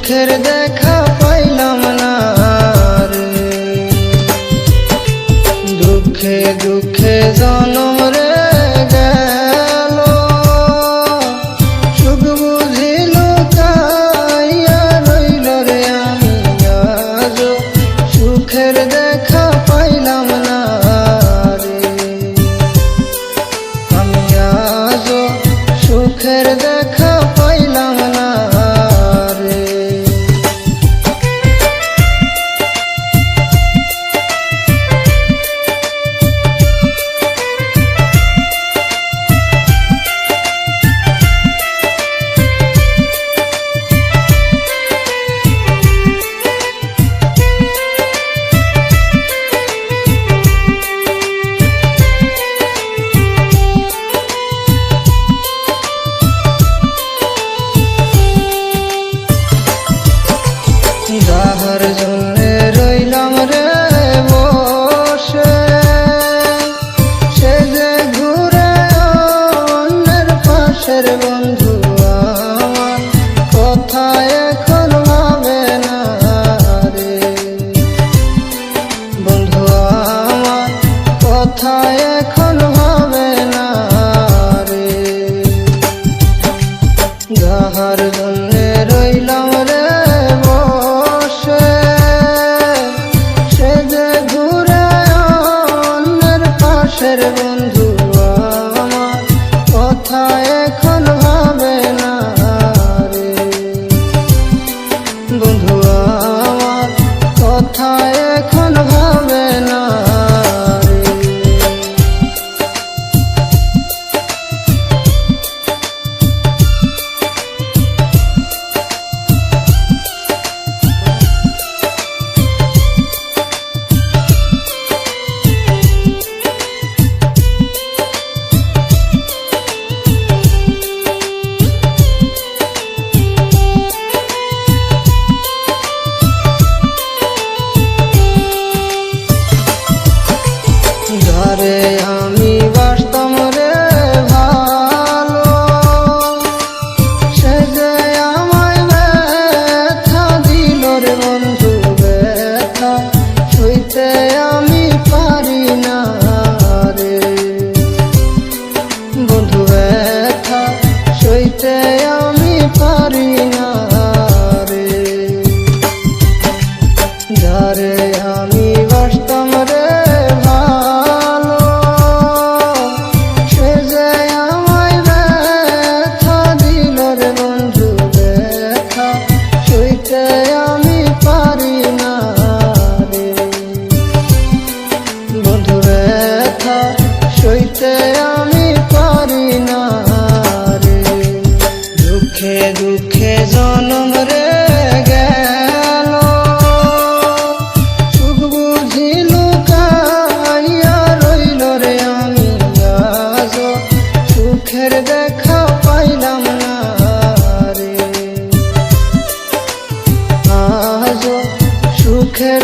সুখের দেখা পাইলাম না রে, দুঃখে দুঃখে জনম রে গেল, সুখ বুঝিল কাইয়া রইল রে। আমি আজ সুখের দেখা পাইলাম না রে, আমি আজ সুখের দেখা পাইলাম না রে। যাহার জন্যে রইলাম রে বসে, সে যে ঘুরে অন্যের পাশের বন্ধু আমার কথা এখন ভাবে না রে, বন্ধু আমার কথা এখন ভাবে না রে। যাহার জন্যে রইলাম রে বসে, সে যে ঘুরে অন্যের পাশের বন্ধু আমার কথা এখন ভাবে না রে, বন্ধু আমার কথা এখন ভাবে না রে। যারে আমি বাসতাম রে ভালো, সে যে আমায় ব্যথা দিল রে বন্ধু, ব্যথা সইতে আমি পারি না রে, বন্ধু ব্যথা সইতে আমি পারি না রে। যারে আমি বাসতাম রে ভালো, সে যে আমায় ব্যথা দিল রে বন্ধু, ব্যথা সইতে আমি পারি না রে, বন্ধু ব্যথা সইতে আমি পারি না রে। দুঃখে দুঃখে জনম রে গেল, সুখ বুঝিল কাইয়া রইল রে। আমি আজ সুখের দেখা পাইলাম না রে, আজ সুখের